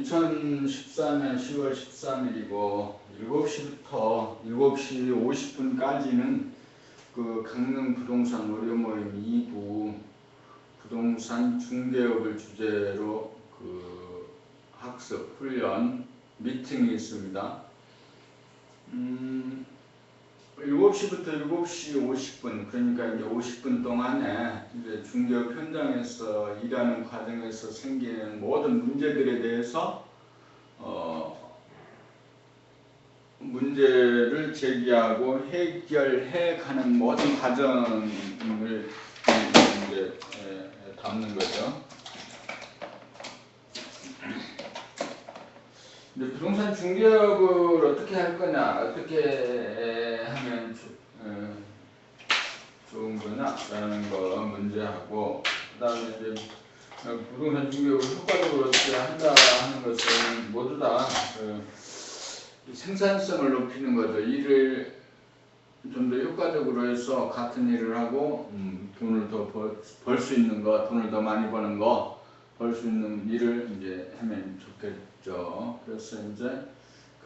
2014년 10월 13일이고 7시부터 7시 50분까지는 그 강릉 부동산 월요 모임 2부 부동산 중개업을 주제로 그 학습, 훈련, 미팅이 있습니다. 7시부터 7시 50분, 그러니까 이제 50분 동안에 이제 중개업 현장에서 일하는 과정에서 생기는 모든 문제들에 대해서 문제를 제기하고 해결해 가는 모든 과정을 이제 담는 거죠. 근데 부동산 중개업을 어떻게 할 거냐, 어떻게 하면 좋은 거냐라는 거 문제하고, 그 다음에 이제 부동산 중개업을 효과적으로 어떻게 한다 하는 것은 모두 다 생산성을 높이는 거죠. 일을 좀 더 효과적으로 해서 같은 일을 하고 돈을 더 벌 수 있는 거, 돈을 더 많이 버는 거, 벌 수 있는 일을 이제 하면 좋겠죠. 그래서 이제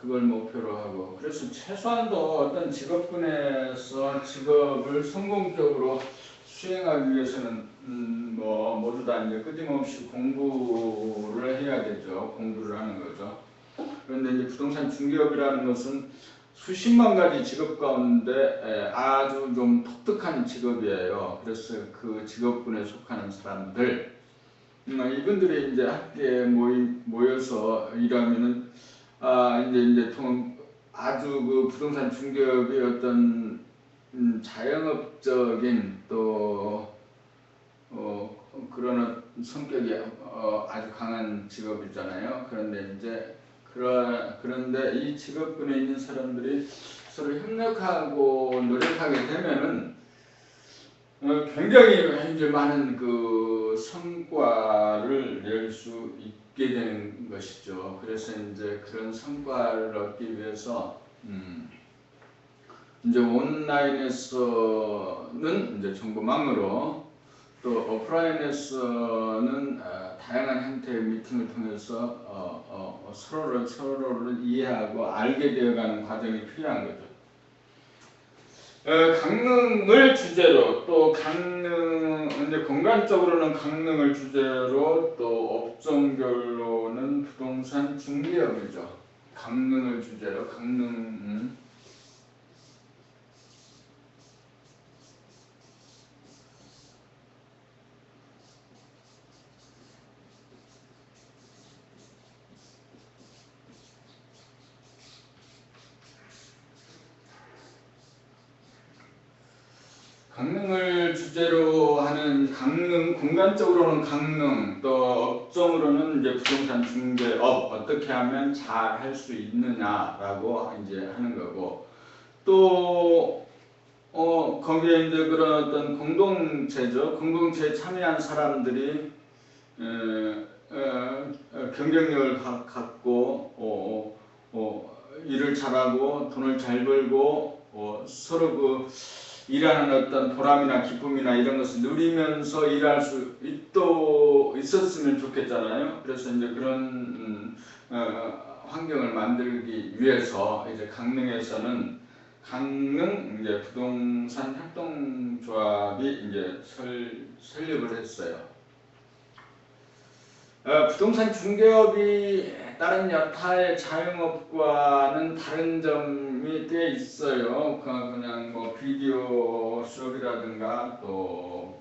그걸 목표로 하고, 그래서 최소한도 어떤 직업군에서 직업을 성공적으로 수행하기 위해서는 모두 다 이제 끊임없이 공부를 해야 되죠. 공부를 하는 거죠. 그런데 이제 부동산 중개업이라는 것은 수십만 가지 직업 가운데 아주 좀 독특한 직업이에요. 그래서 그 직업군에 속하는 사람들, 이분들이 이제 함께 모여서 일하면은 이제 아주 그 부동산 중개업이 어떤 자영업적인 또 그런 성격이 아주 강한 직업이잖아요. 그런데 이제 그런데 이 직업군에 있는 사람들이 서로 협력하고 노력하게 되면은 굉장히 이제 많은 그 성과를 낼 수 있게 되는 것이죠. 그래서 이제 그런 성과를 얻기 위해서 이제 온라인에서는 이제 정보망으로, 또 오프라인에서는 다양한 형태의 미팅을 통해서 서로를 이해하고 알게 되어가는 과정이 필요한 거죠. 강릉을 주제로, 또 강릉 이제 공간적으로는 강릉을 주제로, 또 업종별로는 부동산 중개업이죠. 강릉을 주제로 강릉. 강릉을 주제로 하는 강릉, 공간적으로는 강릉, 또 업종으로는 이제 부동산 중개업, 어떻게 하면 잘 할 수 있느냐라고 이제 하는 거고, 또 거기에 이제 그런 어떤 공동체죠. 공동체에 참여한 사람들이 경쟁력을 갖고 일을 잘하고 돈을 잘 벌고 서로 그 일하는 어떤 보람이나 기쁨이나 이런 것을 누리면서 일할 수 있었으면 좋겠잖아요. 그래서 이제 그런 환경을 만들기 위해서 이제 강릉에서는 강릉 이제 부동산 협동조합이 이제 설립을 했어요. 부동산 중개업이 다른 여타의 자영업과는 다른 점이 꽤 있어요. 그냥 뭐 비디오 수업이라든가, 또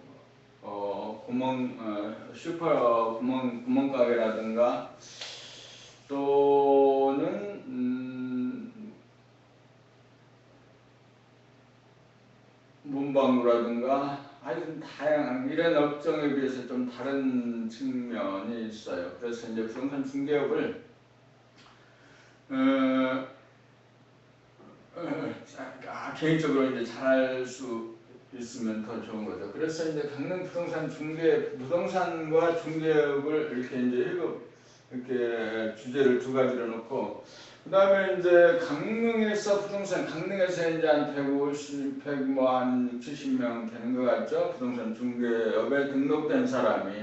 슈퍼 구멍가게라든가, 또는 문방구라든가, 아주 다양한 이런 업종에 비해서 좀 다른 측면이 있어요. 그래서 이제 부동산 중개업을 개인적으로 이제 잘할 수 있으면 더 좋은 거죠. 그래서 이제 강릉 부동산 부동산과 중개업을 이렇게 이제 이렇게 주제를 두 가지로 놓고, 그 다음에 이제 강릉에서 이제 한 150, 70명 되는 것 같죠? 부동산 중개업에 등록된 사람이.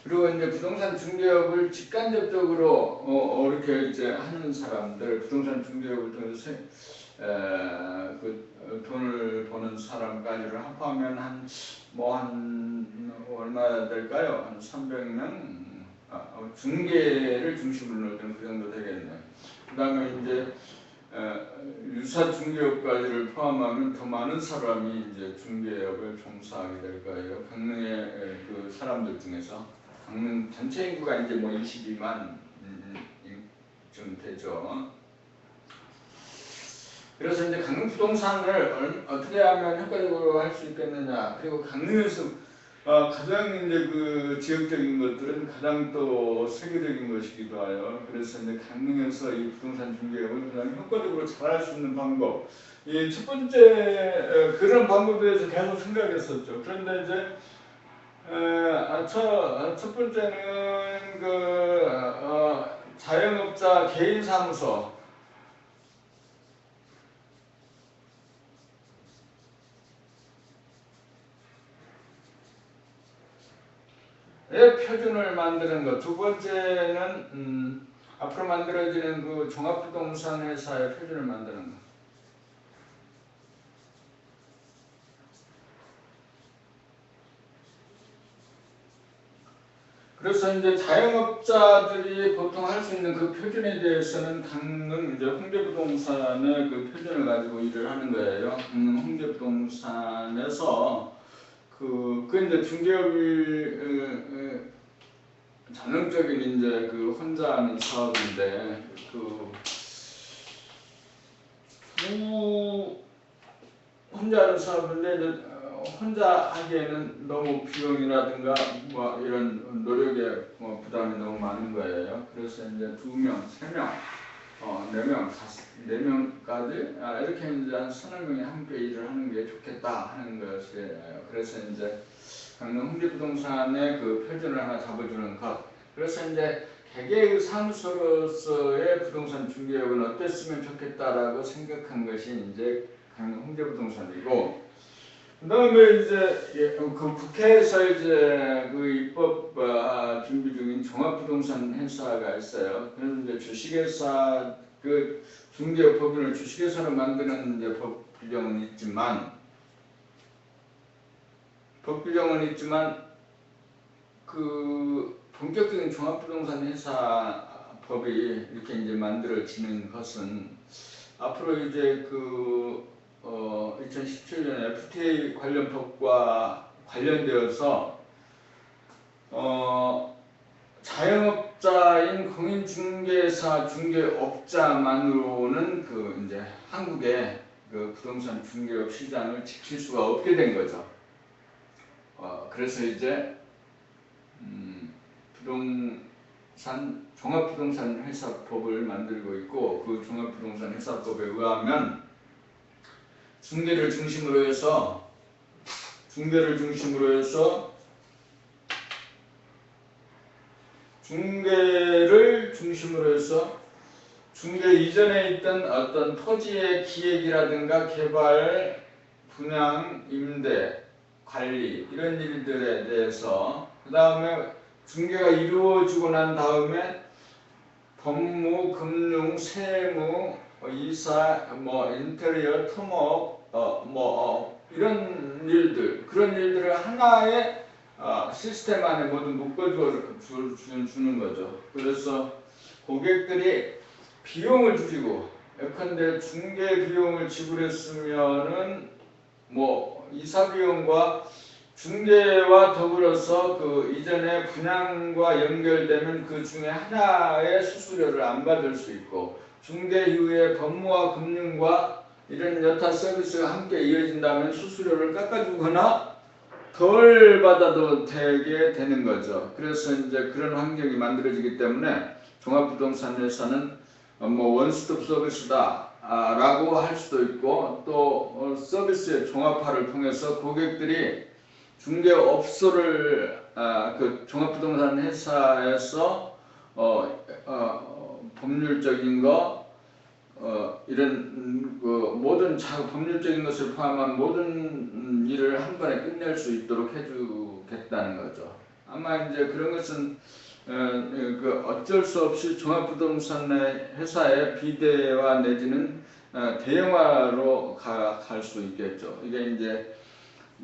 그리고 이제 부동산 중개업을 직간접적으로 이렇게 이제 하는 사람들, 부동산 중개업을 통해서 그 돈을 버는 사람까지를 합하면 한 얼마 될까요? 한 300명? 중개를 중심으로 놓으면 그 정도 되겠네요. 그 다음에 이제 유사 중개업까지를 포함하면 더 많은 사람이 이제 중개업을 종사하게 될 거예요. 강릉의 그 사람들 중에서 강릉 전체 인구가 이제 22만 좀 되죠. 그래서 이제 강릉 부동산을 어떻게 하면 효과적으로 할 수 있겠느냐. 그리고 강릉에서 가장 이제 그 지역적인 것들은 가장 또 세계적인 것이기도 해요. 그래서 이제 강릉에서 이 부동산 중개업을 가장 효과적으로 잘할 수 있는 방법. 이 첫 번째 그런 방법에 대해서 계속 생각했었죠. 그런데 이제 첫 번째는 자영업자 개인사무소. 의 표준을 만드는 것. 두 번째는 앞으로 만들어지는 그 종합부동산 회사의 표준을 만드는 것. 그래서 이제 자영업자들이 보통 할 수 있는 그 표준에 대해서는 강릉 이제 홍대부동산의 그 표준을 가지고 일을 하는 거예요. 강릉 홍대부동산에서 그 이제 중개업이 전형적인 이제 그 혼자 하는 사업인데 혼자 하는 사업인데 이제 혼자 하기에는 너무 비용이라든가 이런 노력의 부담이 너무 많은 거예요. 그래서 이제 2명, 3명, 4명, 4명까지 이렇게 이제 한 서너 명이 함께 일을 하는 게 좋겠다 하는 것이에요. 그래서 이제 강릉 홍대부동산의 그 표준을 하나 잡아주는 것. 그래서 이제 개개의 사무소로서의 부동산 중개업은 어땠으면 좋겠다라고 생각한 것이 이제 강릉 홍대부동산이고, 그 다음에 이제 그 국회에서 이제 그 입법 준비 중인 종합부동산 회사가 있어요. 그래서 이제 주식회사 그 중개업 법인을 주식회사로 만드는 이제 법 규정은 있지만 그 본격적인 종합부동산 회사 법이 이렇게 이제 만들어지는 것은 앞으로 이제 2017년에 FTA 관련 법과 관련되어서 자영업자인 공인중개사 중개업자만으로는 그 이제 한국의 그 부동산 중개업 시장을 지킬 수가 없게 된 거죠. 그래서 이제 종합부동산 회사법을 만들고 있고, 그 종합부동산 회사법에 의하면 중개를 중심으로 해서 중개 이전에 있던 어떤 토지의 기획이라든가 개발, 분양, 임대, 관리 이런 일들에 대해서, 그 다음에 중개가 이루어지고 난 다음에 법무, 금융, 세무, 이사, 인테리어, 토목, 이런 일들, 그런 일들을 하나의 시스템 안에 모두 묶어주는 거죠. 그래서 고객들이 비용을 줄이고, 예컨대 중개 비용을 지불했으면은 이사 비용과 중개와 더불어서 그 이전에 분양과 연결되면 그 중에 하나의 수수료를 안 받을 수 있고, 중개 이후에 법무와 금융과 이런 여타 서비스가 함께 이어진다면 수수료를 깎아주거나 덜 받아도 되게 되는 거죠. 그래서 이제 그런 환경이 만들어지기 때문에 종합부동산 회사는 원스톱 서비스다 라고 할 수도 있고, 또 서비스의 종합화를 통해서 고객들이 중개업소를 그 종합부동산 회사에서 법률적인 거 이런 모든 법률적인 것을 포함한 모든 일을 한 번에 끝낼 수 있도록 해주겠다는 거죠. 아마 이제 그런 것은 어쩔 수 없이 종합부동산 회사의 비대화 내지는 대형화로 갈 수 있겠죠. 이게 이제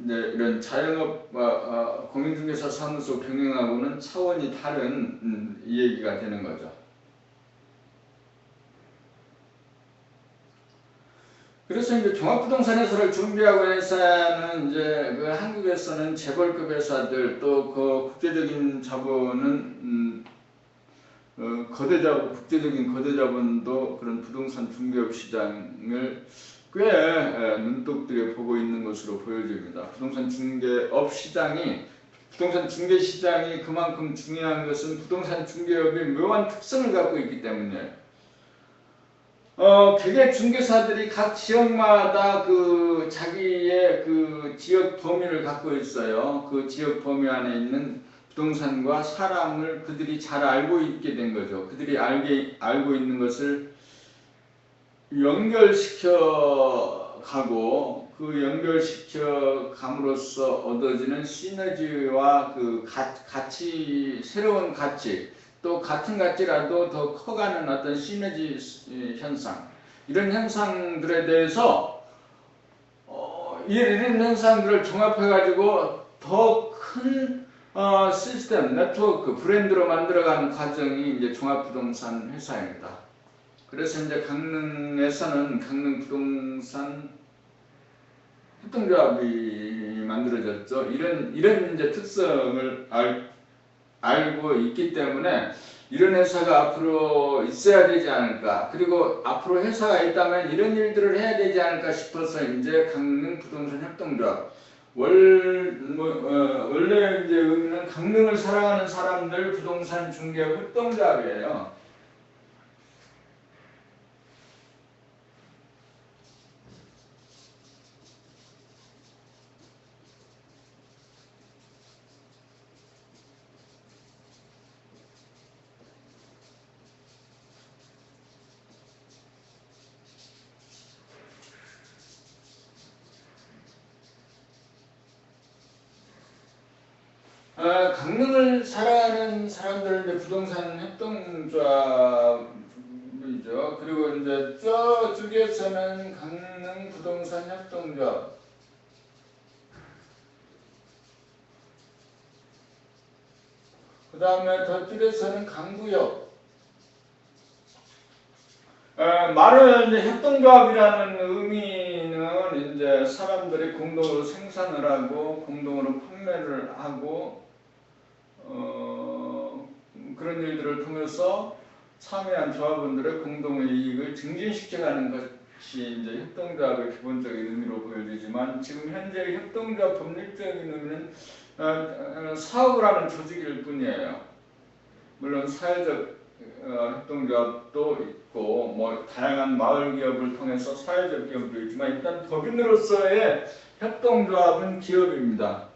이런 자영업과 공인중개사 사무소 경영하고는 차원이 다른 이 얘기가 되는 거죠. 그래서 이제 종합부동산 회사를 준비하고 회사는 이제 그 한국에서는 재벌급 회사들 또 그 국제적인 자본은 국제적인 거대 자본도 그런 부동산 중개업 시장을 꽤 눈독 들여 보고 있는 것으로 보여집니다. 부동산 중개 시장이 그만큼 중요한 것은 부동산 중개업이 묘한 특성을 갖고 있기 때문에 개개 중개사들이 각 지역마다 그 자기의 그 지역 범위를 갖고 있어요. 그 지역 범위 안에 있는 부동산과 사람을 그들이 잘 알고 있게 된 거죠. 그들이 알고 있는 것을 연결시켜 가고 그 연결시켜 감으로써 얻어지는 시너지와 그 가치, 새로운 가치, 또 같은 가치라도 더 커가는 어떤 시너지 현상, 이런 현상들에 대해서 이런 현상들을 종합해가지고 더 큰 시스템, 네트워크, 브랜드로 만들어가는 과정이 이제 종합부동산 회사입니다. 그래서 이제 강릉에서는 강릉부동산 협동조합이 만들어졌죠. 이런 이제 특성을 알고 있기 때문에 이런 회사가 앞으로 있어야 되지 않을까, 그리고 앞으로 회사가 있다면 이런 일들을 해야 되지 않을까 싶어서 이제 강릉부동산 협동조합, 원래 이제 의미는 강릉을 사랑하는 사람들 부동산 중개업 협동조합이에요. 강릉을 사랑하는 사람들 부동산 협동조합이죠. 그리고 이제 저쪽에서는 강릉 부동산 협동조합, 그 다음에 저쪽에서는 강구역. 말은 이제 협동조합이라는 의미는 이제 사람들이 공동으로 생산을 하고 공동으로 판매를 하고 그런 일들을 통해서 참여한 조합원들의 공동의 이익을 증진시켜가는 것이 이제 협동조합의 기본적인 의미로 보여지지만, 지금 현재 협동조합 법률적인 의미는 사업을 하는 조직일 뿐이에요. 물론 사회적 협동조합도 있고 뭐 다양한 마을 기업을 통해서 사회적 기업도 있지만, 일단 법인으로서의 협동조합은 기업입니다.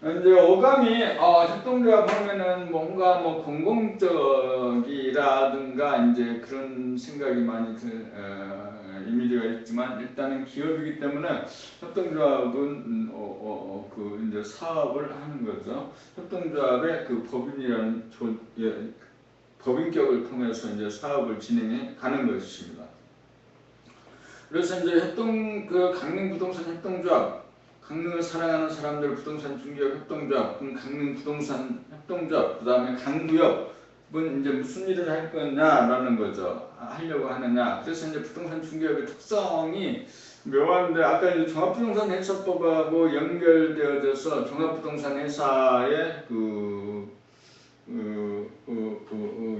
이제 오감이 협동조합 하면은 뭔가 뭐 공공적이라든가 이제 그런 생각이 많이 이미지가 있지만, 일단은 기업이기 때문에 협동조합은 그 이제 사업을 하는 거죠. 협동조합의 그 법인이라는 법인격을 통해서 이제 사업을 진행해 가는 것입니다. 그래서 이제 강릉 부동산 협동조합, 강릉을 사랑하는 사람들 부동산 중개업 협동조합, 강릉 부동산 협동조합, 그 다음에 강구역은 이제 무슨 일을 할 거냐라는 거죠. 하려고 하느냐. 그래서 이제 부동산 중개업의 특성이 묘한데, 아까 이제 종합부동산 회사법하고 연결되어져서 종합부동산 회사의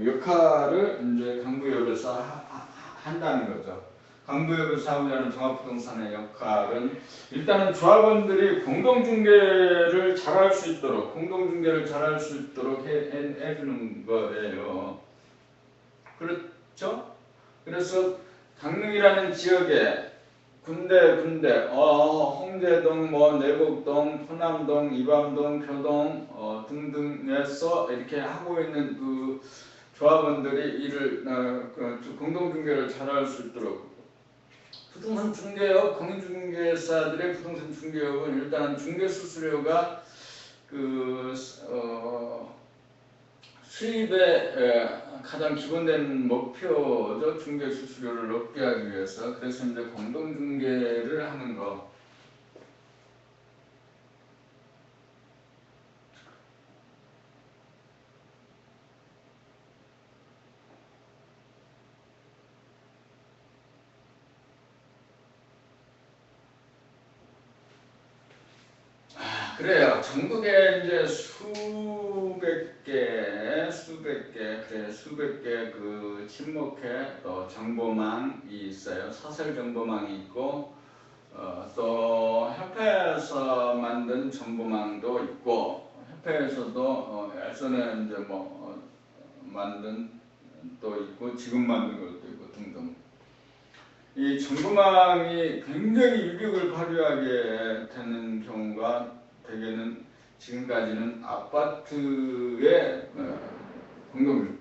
역할을 이제 강구역에서 한다는 거죠. 강구역에서 하고자 종합부동산의 역할은 일단은 조합원들이 공동중개를 잘할 수 있도록 해주는 거예요. 그렇죠? 그래서 강릉이라는 지역에 군데 홍대동, 뭐 내곡동, 포남동, 이밤동, 교동 등등에서 이렇게 하고 있는 그 조합원들이 이를 공동중개를 잘할 수 있도록, 부동산 중개업, 공인중개사들의 부동산 중개업은 일단 중개 수수료가 그 수입의 가장 기본된 목표죠. 중개 수수료를 높게 하기 위해서. 그래서 이제 공동 중개를 하는 거. 그래요. 전국에 이제 수백 개 그 친목회 또 정보망이 있어요. 사설 정보망이 있고 또 협회에서 만든 정보망도 있고 협회에서도 예전에 이제 만든 또 있고 지금 만든 것도 있고 등등. 이 정보망이 굉장히 유력을 발휘하게 되는 경우가 대개는 지금까지는 아파트의 공동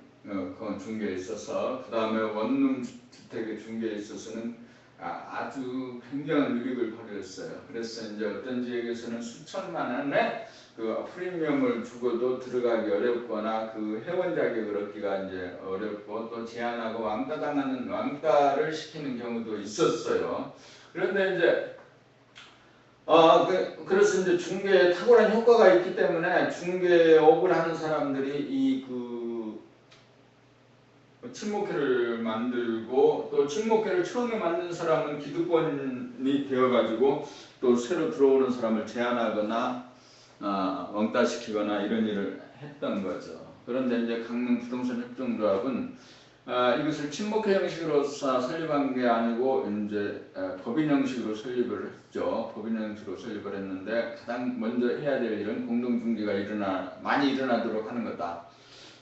중개에 있어서 그 다음에 원룸 주택의 중개에 있어서는 아주 굉장한 유력을 발휘했어요. 그래서 이제 어떤 지역에서는 수천만 원의 그 프리미엄을 주고도 들어가기 어렵거나 그 회원 자격을 얻기가 이제 어렵고 또 제한하고 왕따를 시키는 경우도 있었어요. 그런데 이제 그래서 이제 중개에 탁월한 효과가 있기 때문에 중개업을 하는 사람들이 이 친목회를 만들고 또 친목회를 처음에 만든 사람은 기득권이 되어가지고 또 새로 들어오는 사람을 제한하거나 왕따시키거나 이런 일을 했던 거죠. 그런데 이제 강릉 부동산 협정조합은 이것을 친목회 형식으로서 설립한 게 아니고 이제 법인 형식으로 설립을 했죠. 법인 형식으로 설립을 했는데 가장 먼저 해야 될 일은 공동중개가 많이 일어나도록 하는 거다.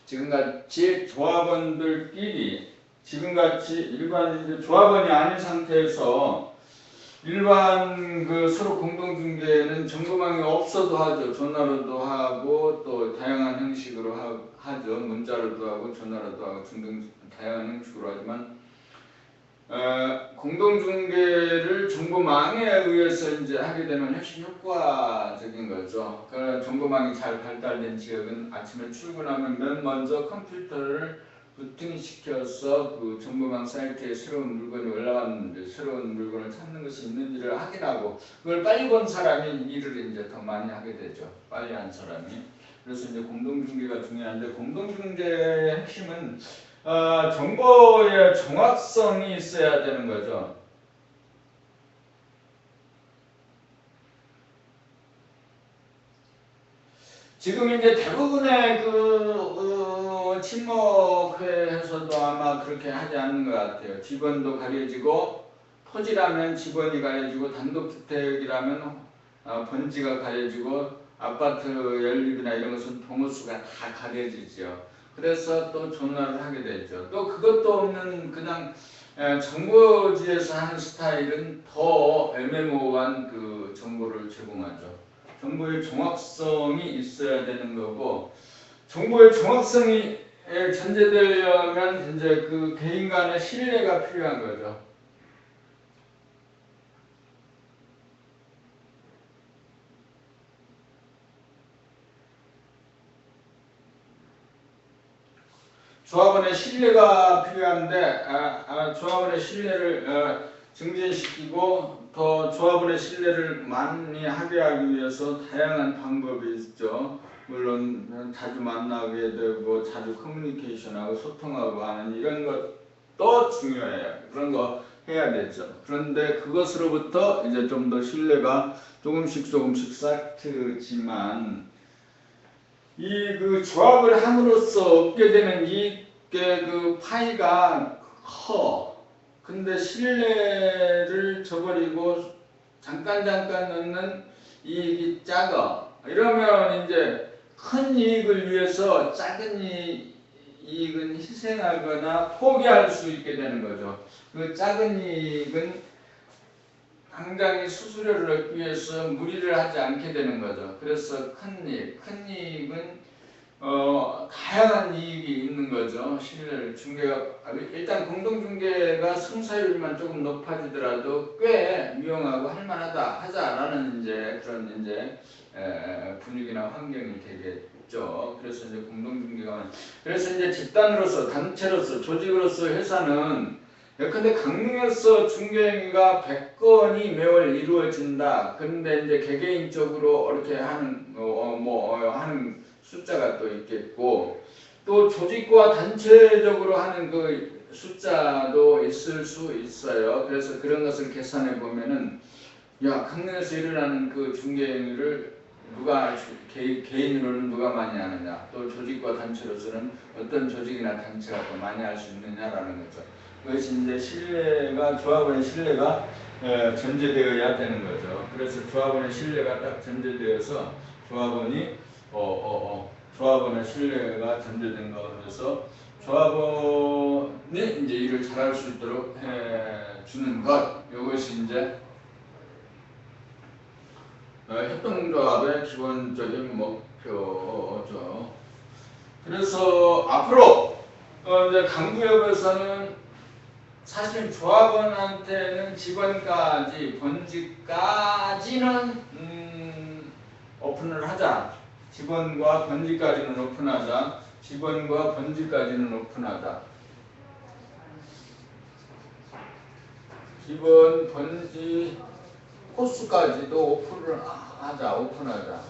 지금같이 조합원들끼리 지금같이 일반 이제 조합원이 아닌 상태에서 일반 서로 공동중개는 정보망이 없어도 하죠. 전화로도 하고 또 다양한 형식으로 하죠. 문자로도 하고 전화로도 하고 등등 다양한 형식으로 하지만 공동중개를 정보망에 의해서 이제 하게 되면 훨씬 효과적인 거죠. 그 정보망이 잘 발달된 지역은 아침에 출근하면 맨 먼저 컴퓨터를 부팅시켜서 그 정보망 사이트에 새로운 물건이 올라왔는데 새로운 물건을 찾는 것이 있는지를 확인하고 그걸 빨리 본 사람이 일을 이제 더 많이 하게 되죠. 빨리 한 사람이. 그래서 이제 공동중개가 중요한데 공동중개의 핵심은 정보의 정확성이 있어야 되는 거죠. 지금 이제 대부분의 친목회에서도 아마 그렇게 하지 않는 것 같아요. 지번도 가려지고 토지라면 지번이 가려지고 단독주택이라면 번지가 가려지고 아파트 연립이나 이런 것은 동호수가 다 가려지죠. 그래서 또 전화를 하게 되죠. 또 그것도 없는 그냥 정보지에서 하는 스타일은 더 애매모호한 그 정보를 제공하죠. 정보의 정확성이 있어야 되는 거고 정보의 정확성이 전제되려면 이제 그 개인 간의 신뢰가 필요한 거죠. 조합원의 신뢰가 필요한데 조합원의 신뢰를 증진시키고 더 조합원의 신뢰를 많이 하게 하기 위해서 다양한 방법이 있죠. 물론 자주 만나게 되고 자주 커뮤니케이션하고 소통하고 하는 이런 것도 중요해요. 그런 거 해야 되죠. 그런데 그것으로부터 이제 좀 더 신뢰가 조금씩 쌓이지만 그 조합을 함으로써 얻게 되는 이익의 그 파이가 커. 근데 신뢰를 저버리고 잠깐 넣는 이익이 작아. 이러면 이제 큰 이익을 위해서 작은 이익은 희생하거나 포기할 수 있게 되는 거죠. 그 작은 이익은 당장의 수수료를 얻기 위해서 무리를 하지 않게 되는 거죠. 그래서 큰 이익은 다양한 이익이 있는 거죠. 중개가 일단 공동중개가 승사율만 조금 높아지더라도 꽤 유용하고 할만하다 하자라는 이제 그런 이제 분위기나 환경이 되겠죠. 그래서 이제 공동중개가 그래서 이제 집단으로서 단체로서 조직으로서 회사는 예컨대 강릉에서 중개행위가 100건이 매월 이루어진다. 그런데 이제 개개인적으로 이렇게 하는 하는 숫자가 또 있겠고 또 조직과 단체적으로 하는 그 숫자도 있을 수 있어요. 그래서 그런 것을 계산해 보면은 야 강릉에서 일어나는 그 중개행위를 누가 개인으로는 누가 많이 하느냐 또 조직과 단체로서는 어떤 조직이나 단체가 더 많이 할 수 있느냐라는 거죠. 그것이 이제 신뢰가 조합원의 신뢰가 전제되어야 되는 거죠. 그래서 조합원의 신뢰가 딱 전제되어서 조합원의 신뢰가 전제된 거라서 조합원이 이제 일을 잘할 수 있도록 해주는 것 이것이 이제 협동조합의 기본적인 목표죠. 그래서 앞으로 이제 강구협에서는 사실 조합원한테는 직원까지 본직까지는 오픈을 하자. 직원과 본직까지는 오픈하자. 직원과 본직까지는 오픈하자. 직원, 본직, 코스까지도 오픈하자.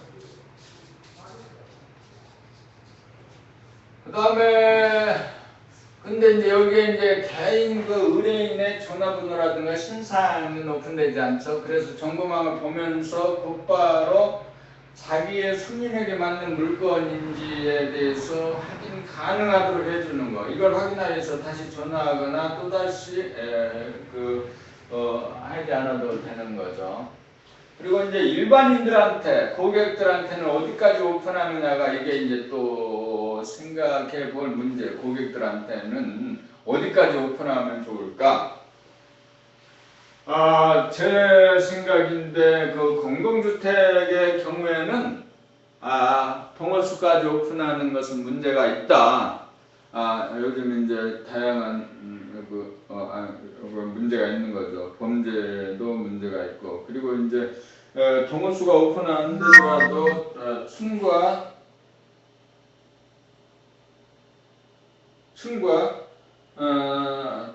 그 다음에 근데 이제 여기에 이제 개인 그 의뢰인의 전화번호라든가 신상은 오픈되지 않죠. 그래서 정보망을 보면서 곧바로 자기의 손님에게 맞는 물건인지에 대해서 확인 가능하도록 해주는 거. 이걸 확인하기 위해서 다시 전화하거나 또다시 하지 않아도 되는 거죠. 그리고 이제 일반인들한테, 고객들한테는 어디까지 오픈하느냐가 이게 이제 또 생각해 볼 문제. 고객들한테는 어디까지 오픈하면 좋을까? 제 생각인데 그 공동주택의 경우에는 동호수까지 오픈하는 것은 문제가 있다. 요즘 이제 다양한 문제가 있는 거죠. 범죄도 문제가 있고 그리고 이제 동호수가 오픈하는데도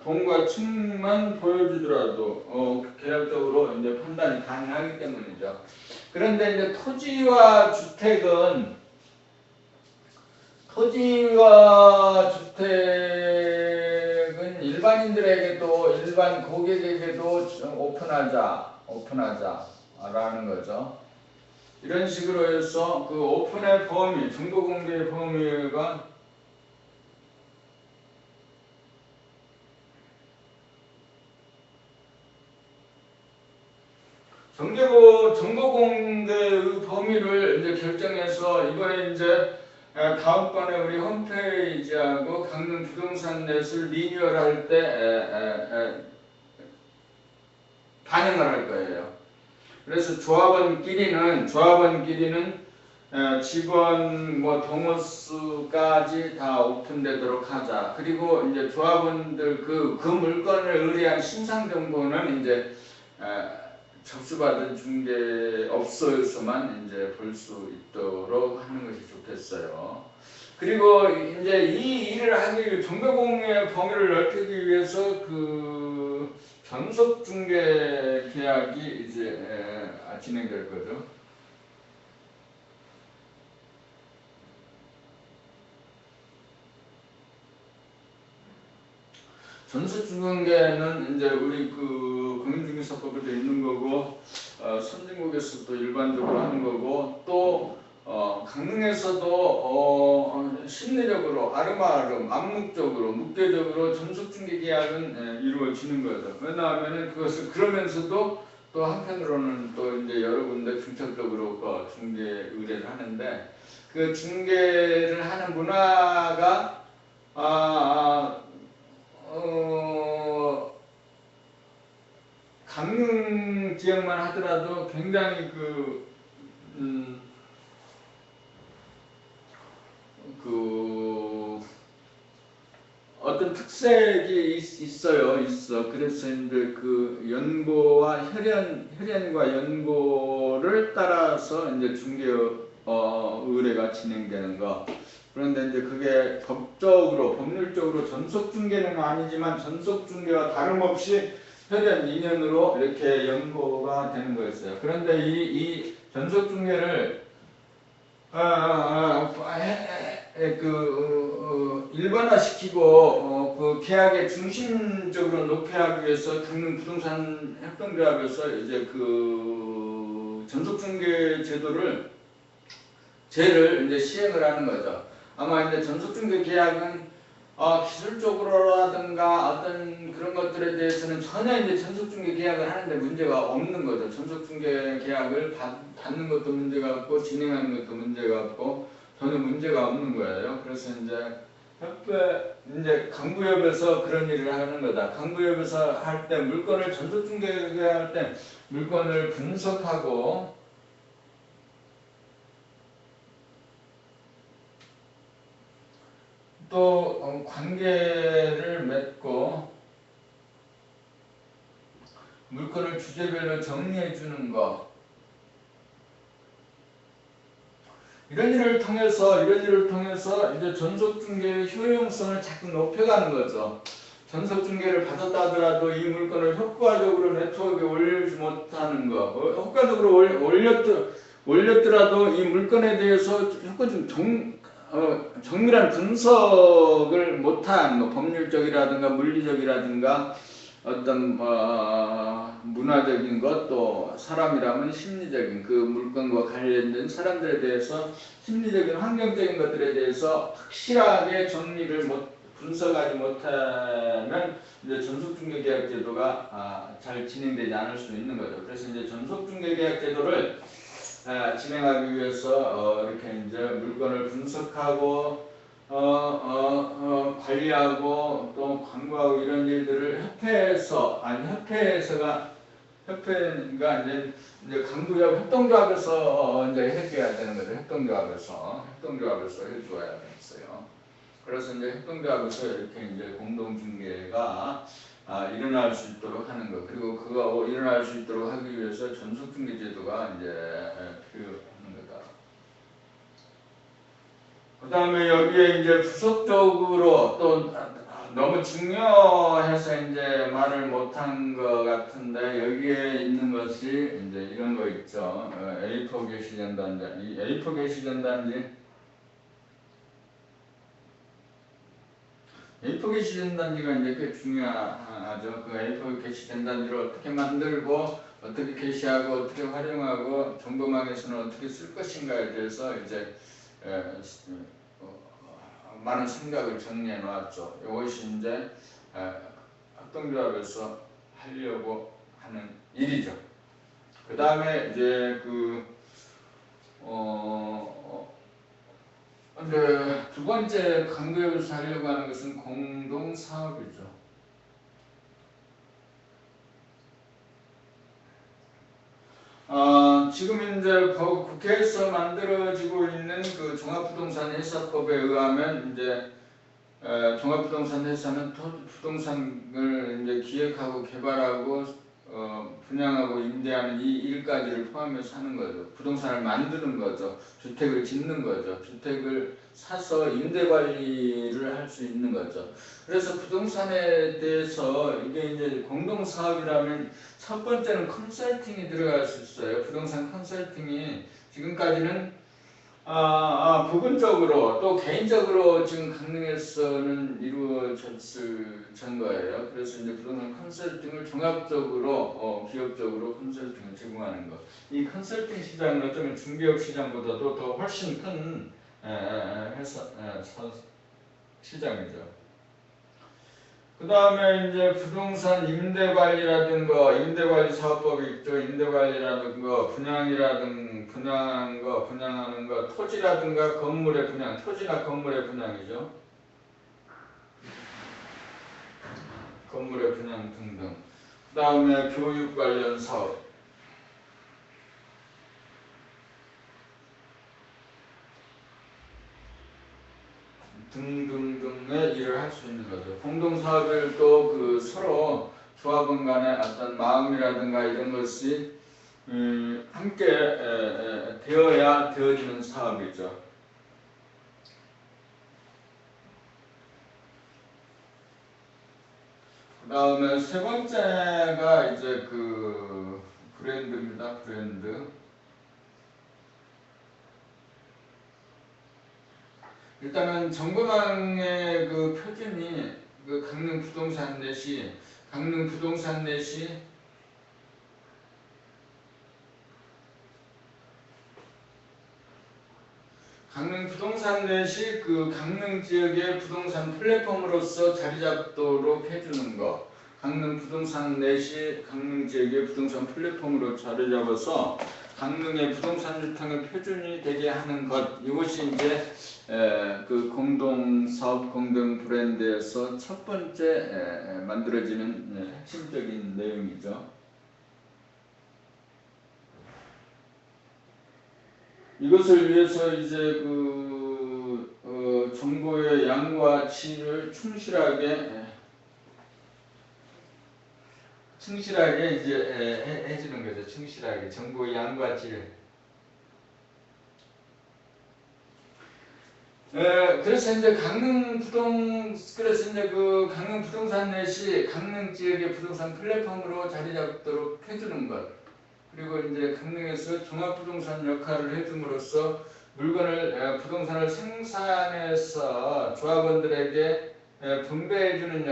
동과 층만 보여주더라도 계약적으로 이제 판단이 가능하기 때문이죠. 그런데 이제 토지와 주택은 일반인들에게도 일반 고객에게도 오픈하자라는 거죠. 이런 식으로 해서 그 오픈의 범위, 정보 공개의 범위가 정보 공개의 범위를 이제 결정해서 이번에 이제 다음번에 우리 홈페이지하고 강릉 부동산 넷을 리뉴얼할 때 반영을 할 거예요. 그래서 조합원끼리는 직원 동호수까지 다 오픈되도록 하자. 그리고 이제 조합원들 그 물건을 의뢰한 신상 정보는 이제 접수받은 중개업소에서만 이제 볼 수 있도록 하는 것이 좋겠어요. 그리고 이제 이 일을 하기 위해 정보공유의 범위를 넓히기 위해서 그 전속 중개 계약이 이제 진행될 거죠. 전수중개는 이제 우리 그 금융중개사법에도 있는 거고 선진국에서도 일반적으로 하는 거고 또 강릉에서도 심리적으로 아름아름 암묵적으로 묵계적으로 전수중개 계약은 이루어지는 거죠. 왜냐하면은 그것을 그러면서도 또 한편으로는 또 이제 여러 군데 중첩적으로 중개 의뢰를 하는데 그 중개를 하는 문화가 강릉 지역만 하더라도 굉장히 어떤 특색이 있어요. 있어. 그래서 이제 그 연고와 혈연과 연고를 따라서 이제 중개 의뢰가 진행되는 거. 그런데 이제 그게 법률적으로 전속 중개는 아니지만 전속 중개와 다름없이 혈연 인연으로 이렇게 연고가 되는 거였어요. 그런데 이 전속 중개를 일반화시키고 그 계약의 중심적으로 높여하기 위해서 강릉 부동산 협동조합에서 이제 그 전속중개 제도를 이제 시행을 하는 거죠. 아마 이제 전속중개 계약은 기술적으로라든가 어떤 그런 것들에 대해서는 전혀 이제 전속중개 계약을 하는데 문제가 없는 거죠. 전속중개 계약을 받는 것도 문제가 없고 진행하는 것도 문제가 없고 전혀 문제가 없는 거예요. 그래서 이제 강구협에서 그런 일을 하는 거다. 강구협에서 할 때 물건을 전속중개 계약할 때 물건을 분석하고 또 관계를 맺고 물건을 주제별로 정리해 주는 거, 이런 일을 통해서 이제 전속중개의 효용성을 자꾸 높여가는 거죠. 전속중개를 받았다 하더라도 이 물건을 효과적으로 네트워크에 올리지 못하는 거, 효과적으로 올렸더라도 이 물건에 대해서 효과적 정밀한 분석을 못한 법률적이라든가 물리적이라든가 어떤 문화적인 것, 또 사람이라면 심리적인 그 물건과 관련된 사람들에 대해서 심리적인 환경적인 것들에 대해서 확실하게 정리를 분석하지 못하면 이제 전속중개계약 제도가 잘 진행되지 않을 수 있는 거죠. 그래서 이제 전속중개계약 제도를 진행하기 위해서 이렇게 이제 물건을 분석하고 관리하고 또 광고하고 이런 일들을 협회가 이제 강구협 협동조합에서 이제 해줘야 되는 거죠. 협동조합에서 해줘야 됐어요. 그래서 이제 협동조합에서 이렇게 이제 공동중개가 일어날 수 있도록 하는 것, 그리고 그거 일어날 수 있도록 하기 위해서 전속중개제도가 이제 필요한 거다. 그 다음에 여기에 이제 부속적으로 또 너무 중요해서 이제 말을 못한 것 같은데 여기에 있는 것이 이제 이런 거 있죠. A4 게시전단지. 이 A4 게시전단지 A4 게시전단지가 이제 꽤 중요하죠. 그 A4 게시전단지를 어떻게 만들고 어떻게 게시하고 어떻게 활용하고 정보망에서는 어떻게 쓸 것인가에 대해서 이제 많은 생각을 정리해 놨죠. 이것이 이제 협동조합에서 하려고 하는 일이죠. 그 다음에 이제 이제 두 번째 강구협에서 하려고 하는 것은 공동사업이죠. 지금 이제 국회에서 만들어지고 있는 그 종합부동산회사법에 의하면 이제 종합부동산 회사는 부동산을 이제 기획하고 개발하고 분양하고 임대하는 이 일까지를 포함해서 하는 거죠. 부동산을 만드는 거죠. 주택을 짓는 거죠. 주택을 사서 임대 관리를 할 수 있는 거죠. 그래서 부동산에 대해서 이게 이제 공동 사업이라면 첫 번째는 컨설팅이 들어갈 수 있어요. 부동산 컨설팅이 지금까지는 부분적으로 또 개인적으로 지금 강릉에서는 이루어졌을 거예요. 그래서 이제 부동산 컨설팅을 종합적으로 기업적으로 컨설팅을 제공하는 것. 이 컨설팅 시장은 어쩌면 중개업 시장보다도 더 훨씬 큰 시장이죠. 그 다음에 이제 부동산 임대관리라든가 임대관리 사업법이 있죠. 임대관리라든가 분양하는 거, 토지라든가 건물의 분양, 토지나 건물의 분양이죠. 건물의 분양 등등. 그 다음에 교육 관련 사업 등등등 공동의 일을 할 수 있는 거죠. 공동 사업을 또 그 서로 조합원 간의 어떤 마음이라든가 이런 것이 함께 되어야 되어지는 사업이죠. 그 다음에 세 번째가 이제 그 브랜드입니다. 브랜드. 일단은 정보망의 그 표준이 그 강릉 부동산 넷이 그 강릉 지역의 부동산 플랫폼으로서 자리 잡도록 해주는 것. 강릉 부동산 넷이 강릉 지역의 부동산 플랫폼으로 자리 잡아서 강릉의 부동산 유통의 표준이 되게 하는 것. 이것이 이제 그 공동 사업, 공동 브랜드에서 첫 번째 만들어지는 핵심적인 내용이죠. 이것을 위해서 이제 그 정보의 양과 질을 충실하게 이제 해주는 거죠. 충실하게 정보의 양과 질. 그래서 이제 그 강릉 부동산 넷이 강릉 지역의 부동산 플랫폼으로 자리 잡도록 해주는 것. 그리고 이제 강릉에서 종합부동산 역할을 해줌으로써 부동산을 생산해서 조합원들에게 분배해주는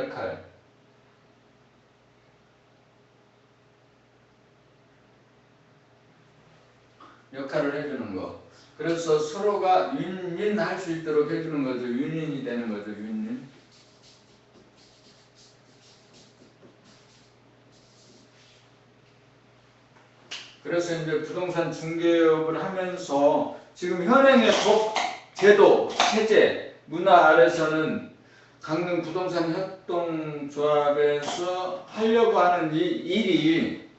역할을 해주는 거. 그래서 서로가 윈윈할 수 있도록 해주는 거죠. 윈윈이 되는 거죠. 윈윈. 그래서 이제 부동산 중개업을 하면서 지금 현행의 법, 제도, 체제, 문화 아래서는 강릉 부동산 협동조합에서 하려고 하는 이 일이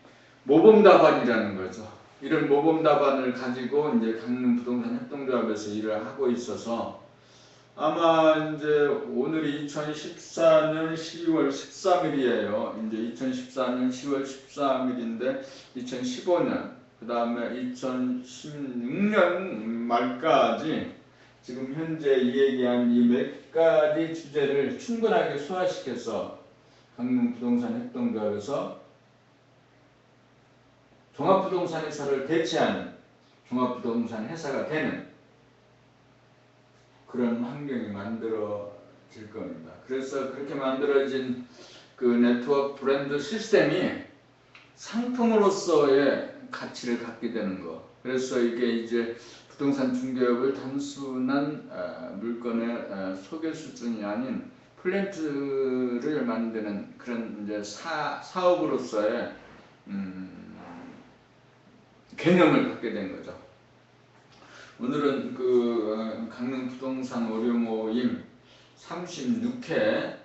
모범답안이라는 거죠. 이런 모범답안을 가지고 이제 강릉 부동산 협동조합에서 일을 하고 있어서 아마 이제 오늘이 2014년 12월 13일이에요. 이제 2014년 10월 13일인데 2015년 그 다음에 2016년 말까지 지금 현재 이 얘기한 이 몇 가지 주제를 충분하게 소화시켜서 강릉 부동산 협동조합에서 종합부동산 회사를 대체하는 종합부동산 회사가 되는 그런 환경이 만들어질 겁니다. 그래서 그렇게 만들어진 그 네트워크 브랜드 시스템이 상품으로서의 가치를 갖게 되는 거. 그래서 이게 이제 부동산 중개업을 단순한 물건의 소개 수준이 아닌 플랜트를 만드는 그런 이제 사업으로서의 개념을 갖게 된 거죠. 오늘은 그 강릉 부동산 오류 모임 36회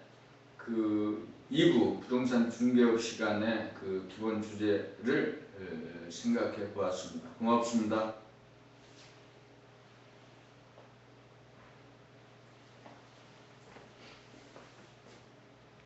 그 2부 부동산 중개업 시간의 그 기본 주제를 생각해 보았습니다. 고맙습니다.